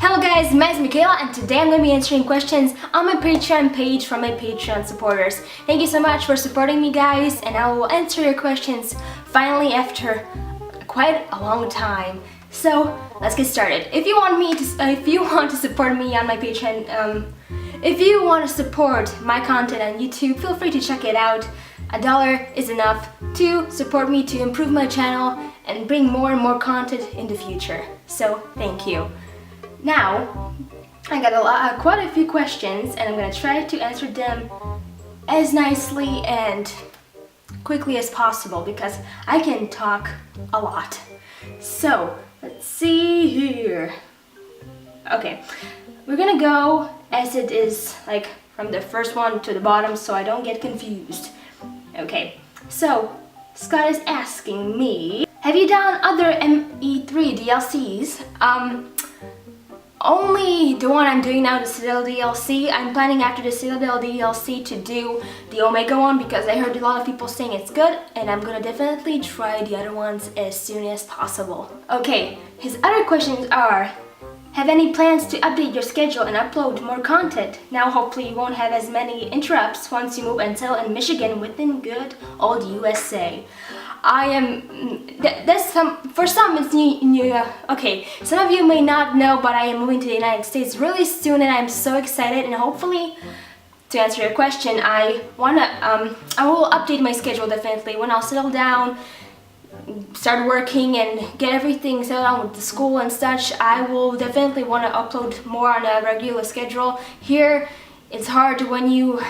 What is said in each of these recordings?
Hello guys, my name is Michaela and today I'm going to be answering questions on my Patreon page from my Patreon supporters. Thank you so much for supporting me guys, and I will answer your questions finally after quite a long time. So let's get started. If you want to support me on my Patreon, if you want to support my content on YouTube, feel free to check it out. $1 is enough to support me to improve my channel and bring more and more content in the future. So thank you. Now, I got quite a few questions and I'm going to try to answer them as nicely and quickly as possible because I can talk a lot. So, let's see here. Okay, we're going to go as it is, like from the first one to the bottom so I don't get confused. Okay, so Scott is asking me, have you done other ME3 DLCs? Only the one I'm doing now, the Citadel DLC. I'm planning after the Citadel DLC to do the Omega one because I heard a lot of people saying it's good, and I'm gonna definitely try the other ones as soon as possible. Okay, his other questions are, have any plans to update your schedule and upload more content? Now hopefully you won't have as many interrupts once you move and settle in Michigan within good old USA. For some it's new. Okay, some of you may not know, but I am moving to the United States really soon and I'm so excited, and hopefully, to answer your question, I will update my schedule definitely when I'll settle down, start working and get everything settled down with the school and such. I will definitely want to upload more on a regular schedule. Here it's hard when you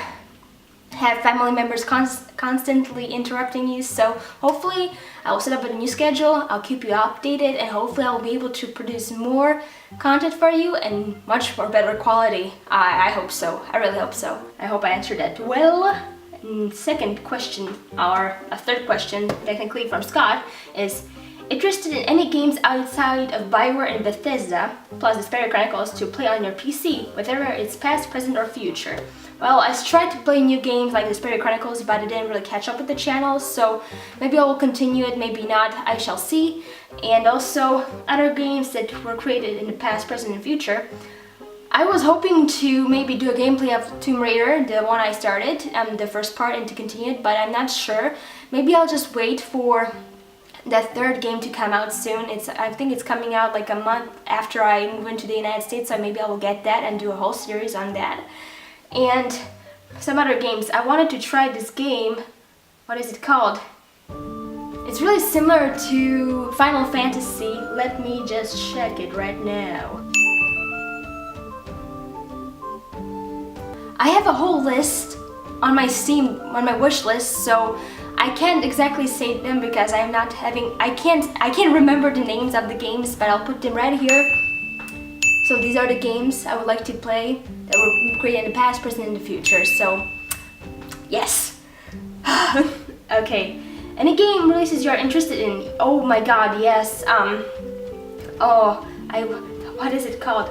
have family members constantly interrupting you, so hopefully I will set up a new schedule, I'll keep you updated, and hopefully I'll be able to produce more content for you and much more better quality. I hope so. I really hope so. I hope I answered that well. And second question, or a third question technically from Scott, is interested in any games outside of Bioware and Bethesda, plus the Vesperia Chronicles, to play on your PC, whether it's past, present, or future. Well, I tried to play new games like the Vesperia Chronicles, but it didn't really catch up with the channel, so maybe I will continue it, maybe not, I shall see. And also other games that were created in the past, present, and future. I was hoping to maybe do a gameplay of Tomb Raider, the one I started, the first part, and to continue it, but I'm not sure. Maybe I'll just wait for the third game to come out soon. I think it's coming out like a month after I move into the United States, so maybe I will get that and do a whole series on that. And some other games. I wanted to try this game. What is it called? It's really similar to Final Fantasy. Let me just check it right now. I have a whole list on my Steam, on my wish list, so I can't exactly say them because I'm not having, I can't remember the names of the games, but I'll put them right here. So these are the games I would like to play that were created in the past, present, and the future. So yes. Okay. Any game releases you are interested in? Oh my god, yes. What is it called?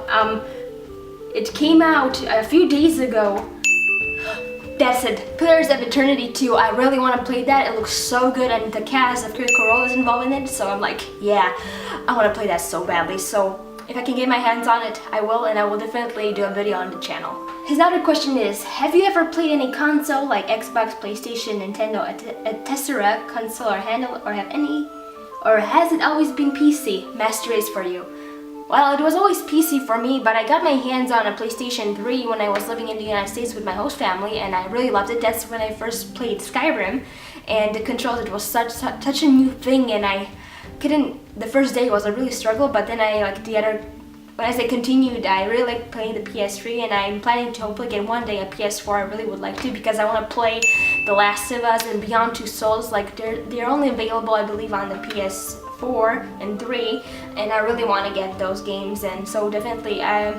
It came out a few days ago. That's it. Pillars of Eternity 2. I really want to play that. It looks so good, and the cast of Critical Role is involved in it, so I'm like, yeah, I want to play that so badly. So if I can get my hands on it, I will, and I will definitely do a video on the channel. His other question is, have you ever played any console like Xbox, PlayStation, Nintendo, a Tessera console or handle, or have any? Or has it always been PC? Master Race for you. Well, it was always PC for me, but I got my hands on a PlayStation 3 when I was living in the United States with my host family, and I really loved it. That's when I first played Skyrim, and the controls, it was such a new thing, and I couldn't, the first day was a really struggle, but then as I continued, I really liked playing the PS3, and I'm planning to hopefully get one day a PS4. I really would like to, because I want to play The Last of Us and Beyond Two Souls. Like they're only available, I believe, on the PS4 and 3, and I really want to get those games, and so definitely I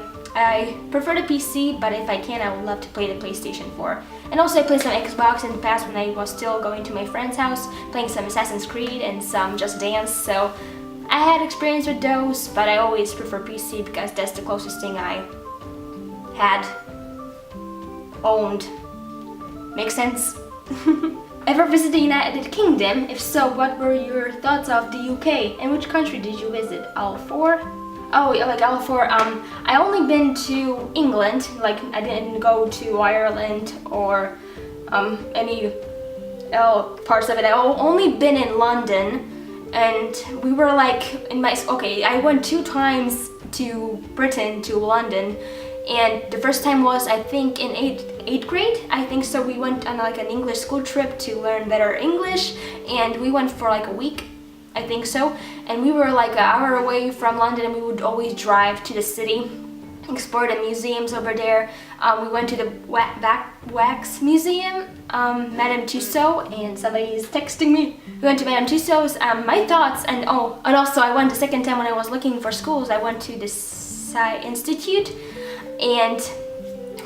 prefer the PC, but if I can, I would love to play the PlayStation 4. And also I played some Xbox in the past when I was still going to my friend's house, playing some Assassin's Creed and some Just Dance, so I had experience with those, but I always prefer PC because that's the closest thing I had owned. Makes sense? Ever visit the United Kingdom? If so, what were your thoughts of the UK? And which country did you visit? All four? Oh, yeah, like I only been to England. Like I didn't go to Ireland or any parts of it. I only been in London, and we were like in my okay. I went 2 times to Britain, to London, and the first time was I think in eighth grade. I think so. We went on like an English school trip to learn better English, and we went for like a week. I think so, and we were like an hour away from London, and we would always drive to the city, explore the museums over there. We went to the Wax Museum, Madame Tussauds, and somebody is texting me. We went to Madame Tussauds. My thoughts, and also I went the second time when I was looking for schools. I went to the Sci Institute, and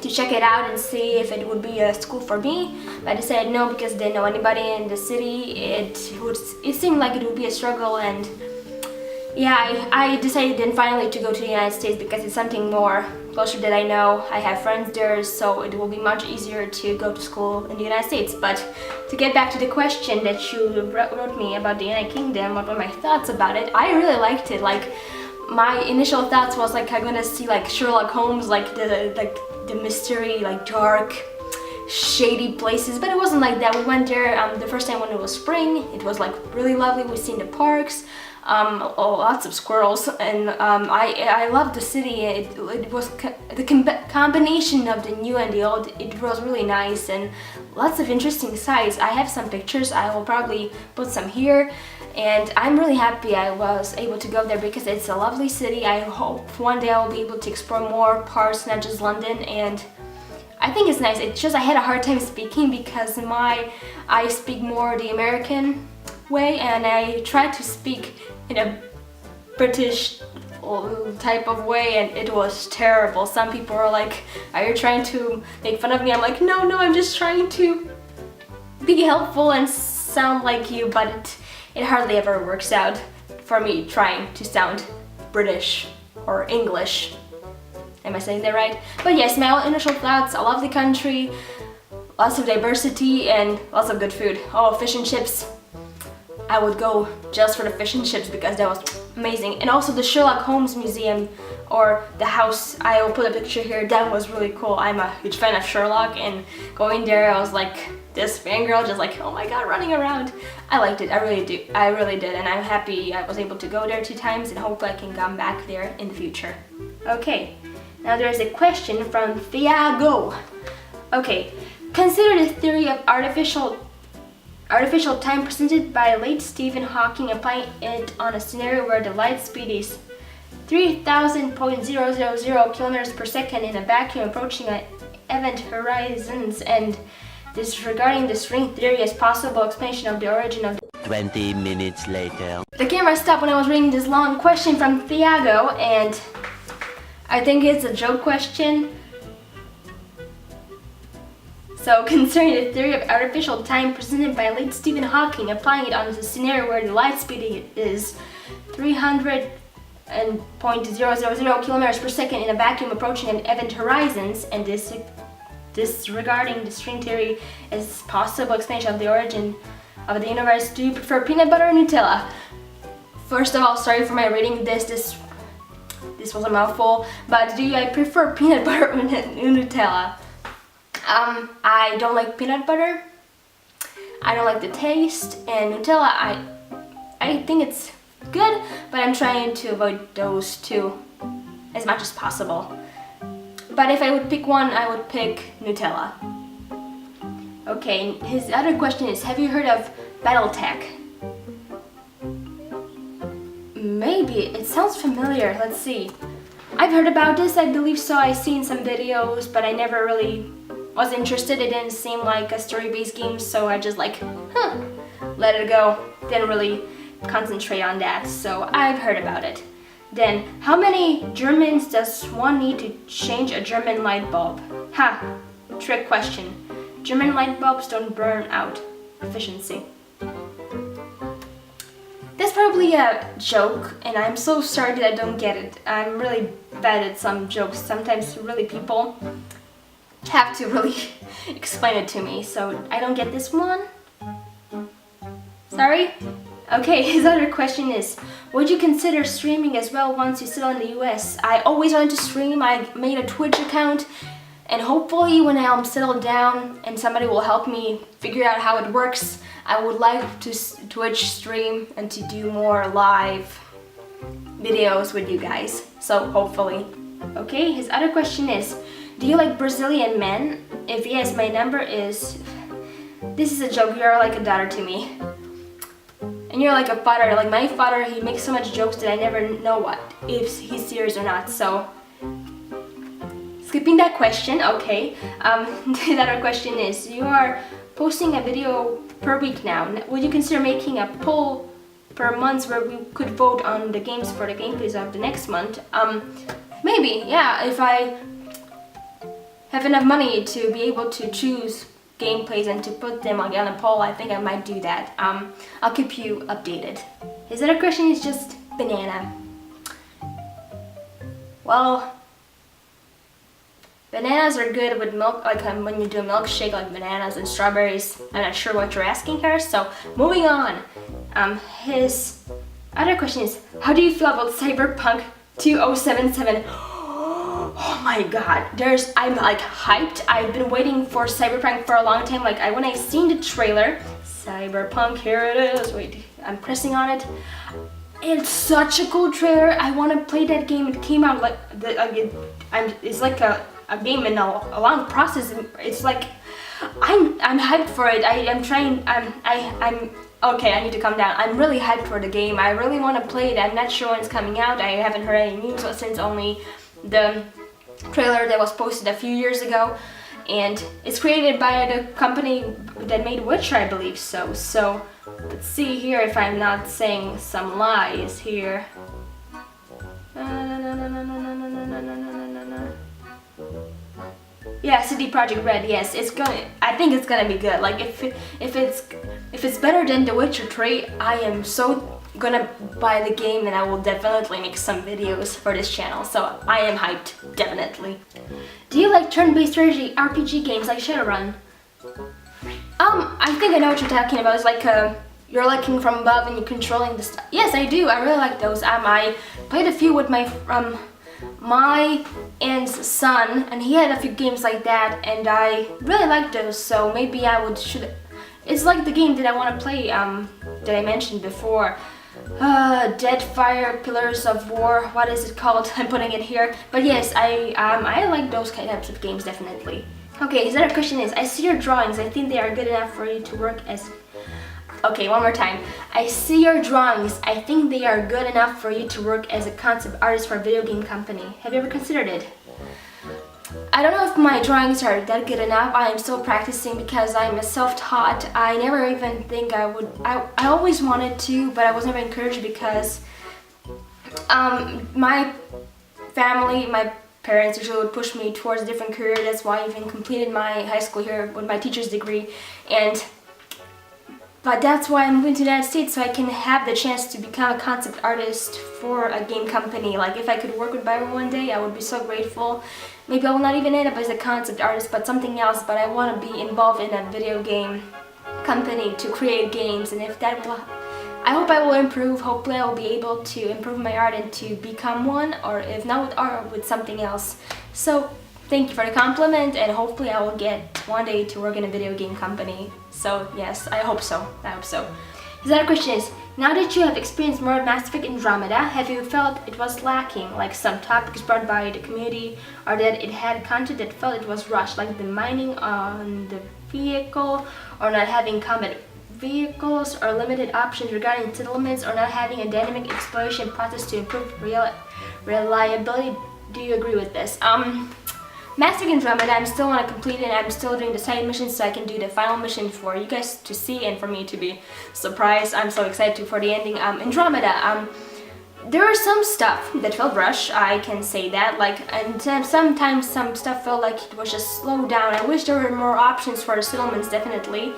to check it out and see if it would be a school for me, but I decided no because I didn't know anybody in the city. It seemed like it would be a struggle, and yeah, I decided then finally to go to the United States because it's something more closer that I know. I have friends there, so it will be much easier to go to school in the United States. But to get back to the question that you wrote me about the United Kingdom, what were my thoughts about it? I really liked it. Like my initial thoughts was like I'm gonna see like Sherlock Holmes, like the mystery, like dark, shady places, but it wasn't like that. We went there the first time when it was spring. It was like really lovely. We seen the parks, lots of squirrels, and I loved the city. It was the combination of the new and the old. It was really nice, and lots of interesting sights. I have some pictures. I will probably put some here, and I'm really happy I was able to go there because it's a lovely city. I hope one day I will be able to explore more parts, not just London, and I think it's nice. It's just I had a hard time speaking because I speak more the American way, and I tried to speak in a British type of way, and it was terrible. Some people are like, are you trying to make fun of me? I'm like, no, I'm just trying to be helpful and sound like you, but it hardly ever works out for me trying to sound British or English. Am I saying that right? But yes, my initial thoughts, I love the country, lots of diversity, and lots of good food. Oh, fish and chips. I would go just for the fish and chips because that was amazing. And also the Sherlock Holmes Museum, or the house, I will put a picture here, that was really cool. I'm a huge fan of Sherlock, and going there I was like this fangirl, just like, oh my god, running around. I liked it, I really did, and I'm happy I was able to go there 2 times, and hopefully I can come back there in the future. Okay, now there's a question from Thiago. Okay, consider the theory of artificial time presented by late Stephen Hawking, applying it on a scenario where the light speed is 3000.000 kilometers per second in a vacuum approaching an event horizons, and disregarding the string theory as possible explanation of the origin of the 20 minutes later. The camera stopped when I was reading this long question from Thiago, and I think it's a joke question. So, concerning the theory of artificial time presented by late Stephen Hawking, applying it on a scenario where the light speed is 300.000 kilometers per second in a vacuum approaching an event horizons, and disregarding the string theory as possible explanation of the origin of the universe, do you prefer peanut butter or Nutella? First of all, sorry for my reading this was a mouthful, but I prefer peanut butter or Nutella? I don't like peanut butter. I don't like the taste, and Nutella, I think it's good, but I'm trying to avoid those two as much as possible. But if I would pick one, I would pick Nutella. Okay, his other question is, have you heard of Battletech? Maybe, it sounds familiar, let's see. I've heard about this, I believe so. I've seen some videos, but I never really was interested. It didn't seem like a story-based game, so I just like, let it go. Didn't really concentrate on that, so I've heard about it. Then, how many Germans does one need to change a German light bulb? Trick question. German light bulbs don't burn out. Efficiency. That's probably a joke, and I'm so sorry that I don't get it. I'm really bad at some jokes. Sometimes really people have to really explain it to me, so I don't get this one. Sorry? Okay, his other question is, would you consider streaming as well once you settle in the US? I always wanted to stream. I made a Twitch account, and hopefully when I'm settled down and somebody will help me figure out how it works, I would like to Twitch stream and to do more live videos with you guys. So hopefully. Okay, his other question is, do you like Brazilian men? If yes, my number is... This is a joke, you are like a daughter to me. And you're like a father. Like my father, he makes so much jokes that I never know what if he's serious or not. So skipping that question, okay. The other question is, you are posting a video per week now. Would you consider making a poll per month where we could vote on the games for the gameplays of the next month? Maybe, yeah. If I have enough money to be able to choose gameplays and to put them on a poll, I think I might do that. I'll keep you updated. His other question is just banana. Well, bananas are good with milk, like when you do a milkshake, like bananas and strawberries. I'm not sure what you're asking her, so moving on. His other question is, how do you feel about Cyberpunk 2077? Oh my god, I'm like hyped. I've been waiting for Cyberpunk for a long time. Like when I seen the trailer, Cyberpunk, here it is. Wait, I'm pressing on it. It's such a cool trailer. I want to play that game. It came out like it's like a game in a long process. It's like I'm hyped for it. I'm okay. I need to calm down. I'm really hyped for the game. I really want to play it. I'm not sure when it's coming out. I haven't heard any news since only the trailer that was posted a few years ago, and it's created by the company that made Witcher, I believe so. So let's see here if I'm not saying some lies here. Yeah, CD Projekt Red. Yes, I think it's gonna be good. Like if it's better than The Witcher 3, I am so gonna buy the game, and I will definitely make some videos for this channel. So I am hyped, definitely. Do you like turn-based RPG games like Shadowrun? I think I know what you're talking about. It's like you're looking from above and you're controlling the stuff. Yes, I do. I really like those. I played a few with my aunt's son, and he had a few games like that, and I really like those. So maybe I should. It's like the game that I want to play that I mentioned before. Deadfire, Pillars of War, what is it called? I'm putting it here. But yes, I like those types of games, definitely. Okay, his other question is, I see your drawings. I think they are good enough for you to work as... Okay, one more time. I see your drawings. I think they are good enough for you to work as a concept artist for a video game company. Have you ever considered it? I don't know if my drawings are that good enough. I am still practicing because I'm a self-taught. I never even think I would. I always wanted to, but I was never encouraged because my family, my parents usually would push me towards a different career. That's why I even completed my high school here with my teacher's degree. But that's why I'm moving to the United States, so I can have the chance to become a concept artist for a game company. Like if I could work with Byron one day, I would be so grateful. Maybe I will not even end up as a concept artist, but something else. But I want to be involved in a video game company to create games, and if that will, I hope I will improve. Hopefully I will be able to improve my art and to become one, or if not with art, with something else. So thank you for the compliment, and hopefully I will get one day to work in a video game company. So yes, I hope so. I hope so. His other question is, now that you have experienced more Mass Effect Andromeda, have you felt it was lacking, like some topics brought by the community, or that it had content that felt it was rushed, like the mining on the vehicle, or not having combat vehicles, or limited options regarding settlements, or not having a dynamic exploration process to improve reliability? Do you agree with this? Mass Effect Andromeda, I still want to complete it, and I'm still doing the side missions so I can do the final mission for you guys to see and for me to be surprised. I'm so excited for the ending. Andromeda, there are some stuff that felt rushed, I can say that, and sometimes some stuff felt like it was just slowed down. I wish there were more options for the settlements, definitely.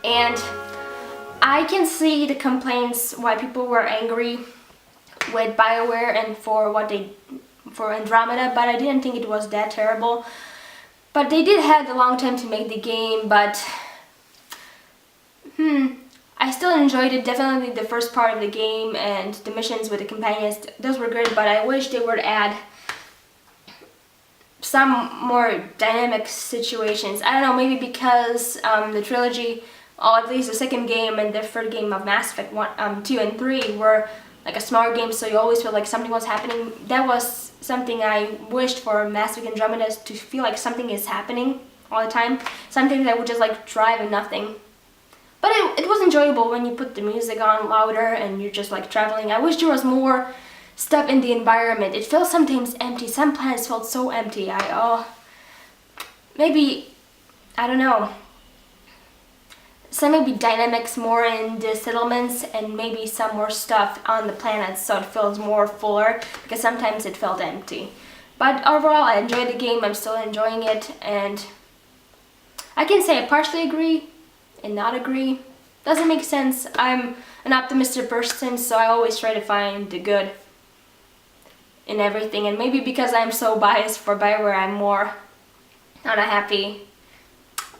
And I can see the complaints why people were angry with BioWare and for Andromeda, but I didn't think it was that terrible. But they did have a long time to make the game, but I still enjoyed it. Definitely the first part of the game and the missions with the companions, those were good, but I wish they would add some more dynamic situations. I don't know, maybe because the trilogy, or at least the second game and the third game of Mass Effect 2 and 3 were like a smaller game, so you always feel like something was happening. That was something I wished for Mass Effect Andromeda, to feel like something is happening all the time. Sometimes I would just like drive and nothing. But it was enjoyable when you put the music on louder and you're just like traveling. I wish there was more stuff in the environment. It felt sometimes empty. Some planets felt so empty. Maybe, I don't know. Some maybe dynamics more in the settlements and maybe some more stuff on the planets so it feels more fuller, because sometimes it felt empty. But overall, I enjoyed the game. I'm still enjoying it, and I can say I partially agree and not agree. Doesn't make sense. I'm an optimistic person, so I always try to find the good in everything, and maybe because I'm so biased for BioWare, I'm more on a happy,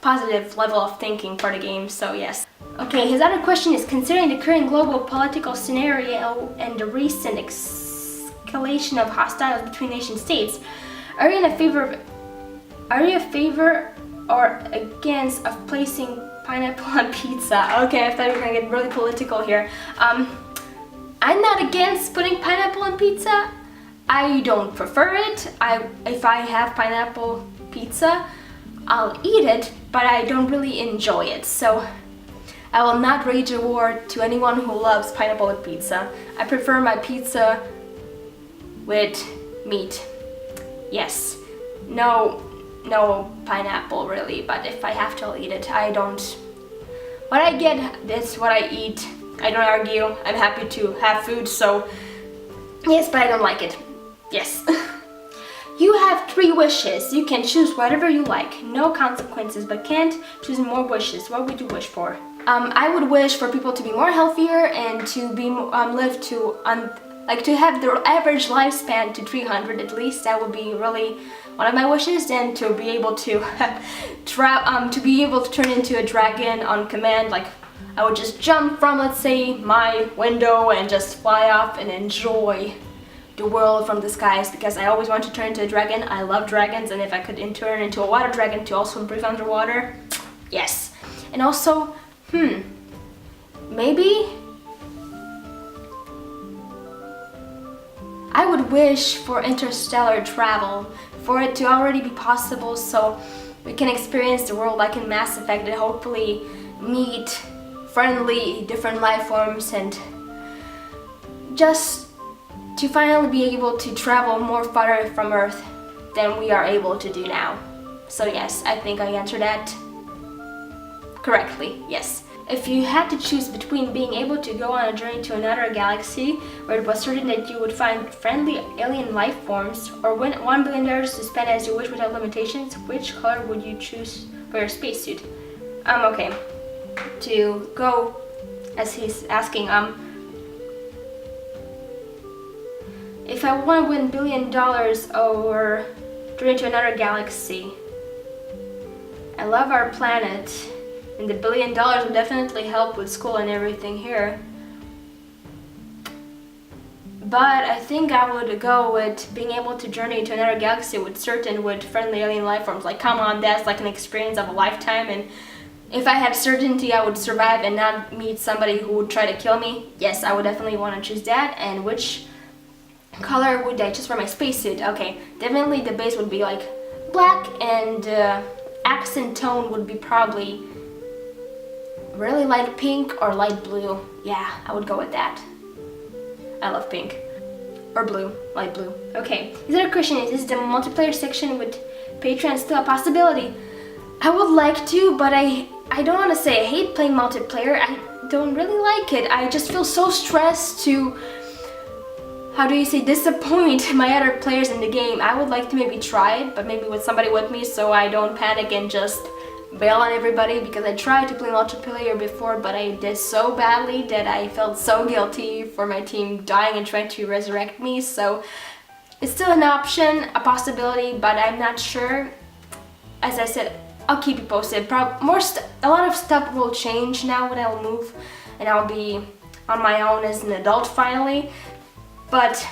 positive level of thinking for the game, so yes. Okay, his other question is, considering the current global political scenario and the recent escalation of hostilities between nation states, are you a favor or against of placing pineapple on pizza? Okay, I thought we were gonna get really political here. I'm not against putting pineapple on pizza. I don't prefer it. If I have pineapple pizza, I'll eat it, but I don't really enjoy it. So I will not wage a war to anyone who loves pineapple with pizza. I prefer my pizza with meat. Yes. No pineapple really, but if I have to, I'll eat it. What I get, that's what I eat. I don't argue. I'm happy to have food, so yes, but I don't like it. Yes. You have 3 wishes. You can choose whatever you like. No consequences, but can't choose more wishes. What would you wish for? I would wish for people to be more healthier and to be live to to have their average lifespan to 300 at least. That would be really one of my wishes. Then to be able to turn into a dragon on command. Like I would just jump from, let's say, my window and just fly off and enjoy the world from the skies, because I always want to turn into a dragon. I love dragons, and if I could turn into a water dragon to also breathe underwater, yes. And also, maybe I would wish for interstellar travel, for it to already be possible, so we can experience the world like in Mass Effect and hopefully meet friendly different life forms, and just to finally be able to travel more farther from Earth than we are able to do now. So yes, I think I answered that correctly, yes. If you had to choose between being able to go on a journey to another galaxy where it was certain that you would find friendly alien life forms, or win $1 billion to spend as you wish without limitations, which color would you choose for your spacesuit? Okay, to go, as he's asking, if I want to win $1 billion or journey to another galaxy, I love our planet, and the $1 billion would definitely help with school and everything here. But I think I would go with being able to journey to another galaxy with friendly alien life forms. Like, come on, that's like an experience of a lifetime, and if I had certainty I would survive and not meet somebody who would try to kill me, yes, I would definitely want to choose that. And which color would I choose for my spacesuit? Okay, definitely the base would be like black, and accent tone would be probably really light pink or light blue. Yeah, I would go with that. I love pink. Or blue, light blue. Okay, his other question is the multiplayer section with Patreon still a possibility? I would like to, but I don't want to say I hate playing multiplayer. I don't really like it. I just feel so stressed to, disappoint my other players in the game. I would like to maybe try it, but maybe with somebody with me so I don't panic and just bail on everybody, because I tried to play multiplayer before, but I did so badly that I felt so guilty for my team dying and trying to resurrect me. So it's still an option, a possibility, but I'm not sure. As I said, I'll keep you posted. A lot of stuff will change now when I'll move and I'll be on my own as an adult finally. But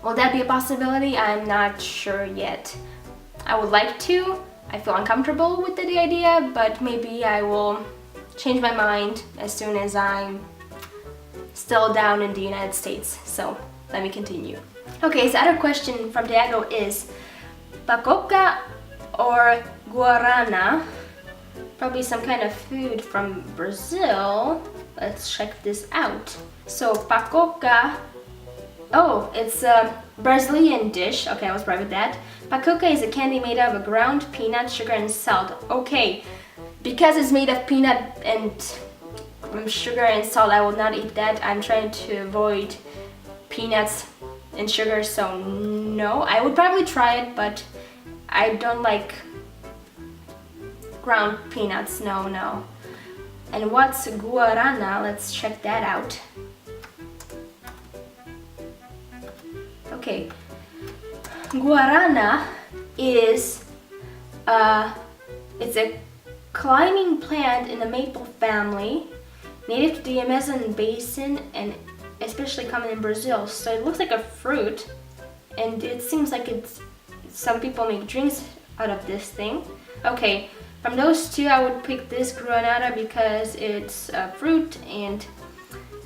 will that be a possibility? I'm not sure yet. I would like to. I feel uncomfortable with the idea, but maybe I will change my mind as soon as I'm still down in the United States. So let me continue. Okay, so other question from Diego is pacoca or guarana? Probably some kind of food from Brazil. Let's check this out. So pacoca, oh, it's a Brazilian dish. Okay, I was right with that. Pacoca is a candy made out of ground peanut, sugar, and salt. Okay, because it's made of peanut and sugar and salt, I will not eat that. I'm trying to avoid peanuts and sugar, so no. I would probably try it, but I don't like ground peanuts, no. And what's guarana? Let's check that out. Okay, guarana is it's a climbing plant in the maple family, native to the Amazon basin and especially common in Brazil. So it looks like a fruit, and it seems like it's some people make drinks out of this thing. Okay, from those two I would pick this granada because it's a fruit, and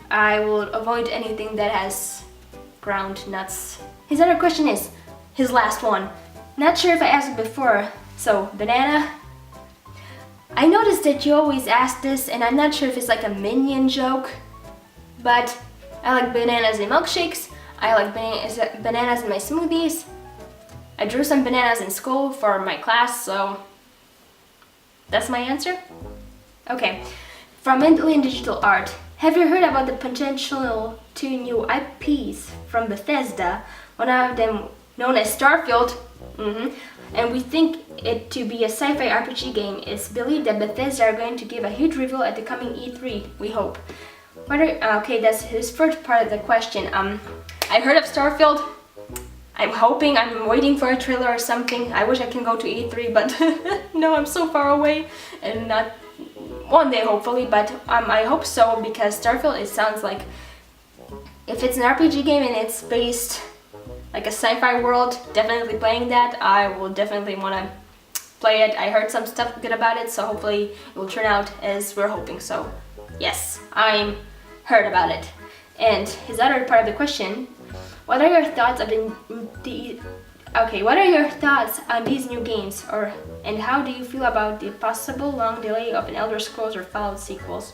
I will avoid anything that has ground nuts. His other question is his last one. Not sure if I asked it before. So banana. I noticed that you always ask this, and I'm not sure if it's like a minion joke, but I like bananas in milkshakes. I like bananas in my smoothies. I drew some bananas in school for my class, so that's my answer. Okay, from Indie Digital Art. Have you heard about the potential 2 new IPs from Bethesda? One of them known as Starfield, and we think it to be a sci-fi RPG game. It's believed that Bethesda are going to give a huge reveal at the coming E3, we hope. Okay, that's his first part of the question. I heard of Starfield. I'm waiting for a trailer or something. I wish I can go to E3, but no, I'm so far away, and not one day hopefully, but I hope so, because Starfield, it sounds like, if it's an RPG game and it's based like a sci-fi world, definitely playing that. I will definitely want to play it. I heard some stuff good about it, so hopefully it will turn out as we're hoping. So yes, I'm heard about it. And his other part of the question, what are your thoughts of what are your thoughts on these new games, and how do you feel about the possible long delay of an Elder Scrolls or Fallout sequels?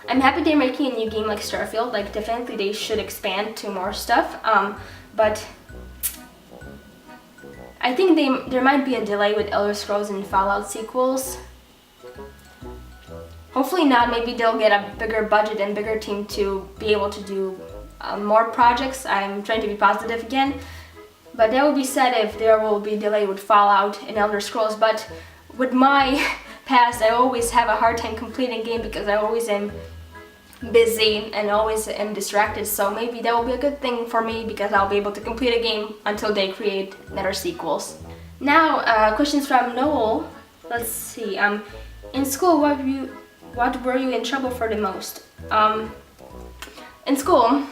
I'm happy they're making a new game like Starfield. Like, definitely they should expand to more stuff. But I think there might be a delay with Elder Scrolls and Fallout sequels. Hopefully not. Maybe they'll get a bigger budget and bigger team to be able to do more projects. I'm trying to be positive again. But that would be sad if there will be delay with Fallout and Elder Scrolls. But with my past, I always have a hard time completing a game because I always am busy and always am distracted. So maybe that will be a good thing for me, because I'll be able to complete a game until they create better sequels. Now, questions from Noel. Let's see. In school, what were you in trouble for the most? In school,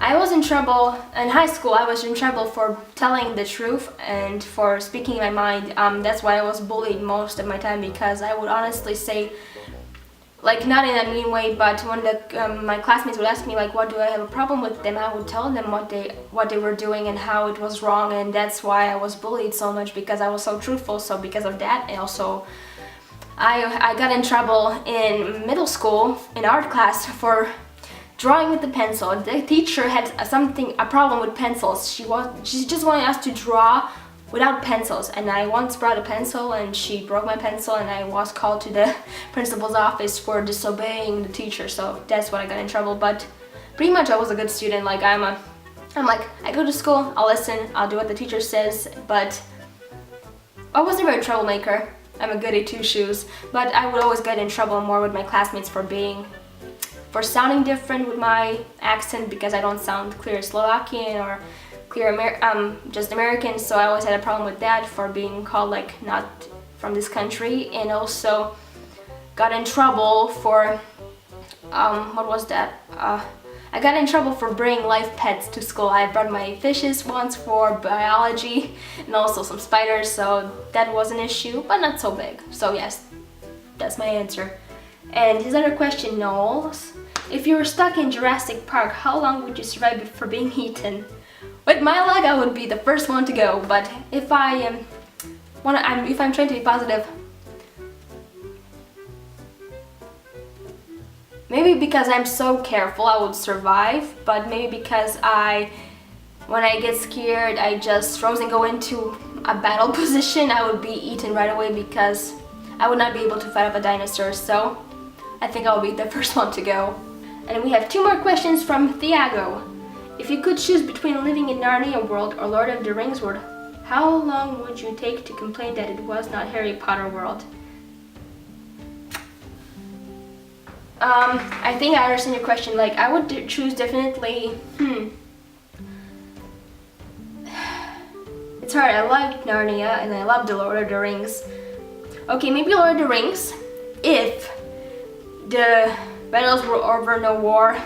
I was in trouble, in high school I was in trouble for telling the truth and for speaking my mind. That's why I was bullied most of my time, because I would honestly say, like, not in a mean way, but when my classmates would ask me, like, what do I have a problem with them, I would tell them what they were doing and how it was wrong, and that's why I was bullied so much, because I was so truthful. So because of that, and also I got in trouble in middle school in art class for drawing with the pencil. The teacher had a problem with pencils. She just wanted us to draw without pencils, and I once brought a pencil and she broke my pencil, and I was called to the principal's office for disobeying the teacher. So that's what I got in trouble. But pretty much I was a good student. Like, I'm like, I go to school, I'll listen, I'll do what the teacher says, but I was never a troublemaker. I'm a goody two-shoes, but I would always get in trouble more with my classmates for sounding different with my accent, because I don't sound clear Slovakian or clear just American. So I always had a problem with that, for being called like not from this country. And also got in trouble for what was that? I got in trouble for bringing live pets to school. I brought my fishes once for biology and also some spiders, so that was an issue, but not so big. So yes, that's my answer. And his other question, Knowles, if you were stuck in Jurassic Park, how long would you survive before being eaten? With my luck, I would be the first one to go, but if I'm trying to be positive, maybe because I'm so careful I would survive, but maybe because when I get scared, I just froze and go into a battle position, I would be eaten right away because I would not be able to fight off a dinosaur, so I think I'll be the first one to go. And we have 2 more questions from Thiago. If you could choose between living in Narnia world or Lord of the Rings world, how long would you take to complain that it was not Harry Potter world? I think I understand your question. Like, I would choose definitely, It's hard. I like Narnia and I love the Lord of the Rings. Okay, maybe Lord of the Rings. If the battles were over, no war,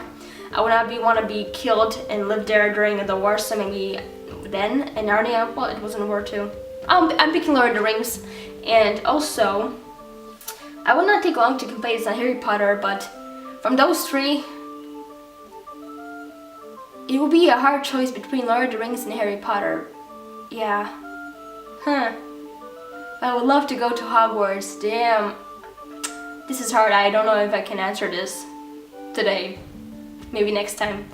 I would not want to be killed and live there during the war, so maybe then. And Narnia, well, it wasn't a war too. I'm picking Lord of the Rings. And also, I would not take long to complete it's not Harry Potter, but from those 3, it will be a hard choice between Lord of the Rings and Harry Potter. Yeah. I would love to go to Hogwarts. Damn. This is hard. I don't know if I can answer this today. Maybe next time.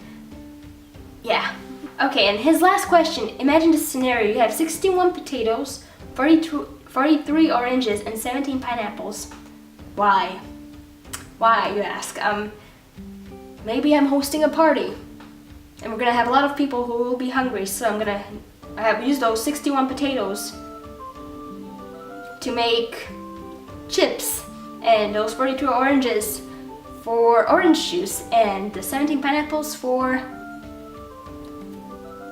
Yeah. Okay, and his last question. Imagine this scenario. You have 61 potatoes, 43 oranges, and 17 pineapples. Why? Why, you ask? Maybe I'm hosting a party. And we're gonna have a lot of people who will be hungry, so I have used those 61 potatoes to make chips, and those 42 oranges for orange juice, and the 17 pineapples for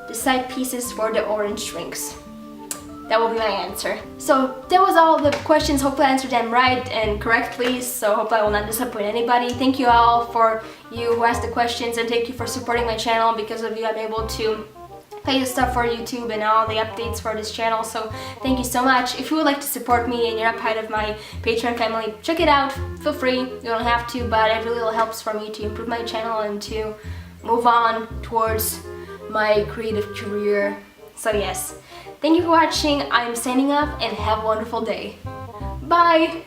the side pieces for the orange drinks. That will be my answer. So that was all the questions. Hopefully I answered them right and correctly, so hopefully I will not disappoint anybody. Thank you all for you who asked the questions, and thank you for supporting my channel. Because of you, I'm able to pay the stuff for YouTube and all the updates for this channel, so thank you so much. If you would like to support me and you're not part of my Patreon family, check it out. Feel free. You don't have to, but it really helps for me to improve my channel and to move on towards my creative career. So yes, thank you for watching. I'm signing off and have a wonderful day. Bye!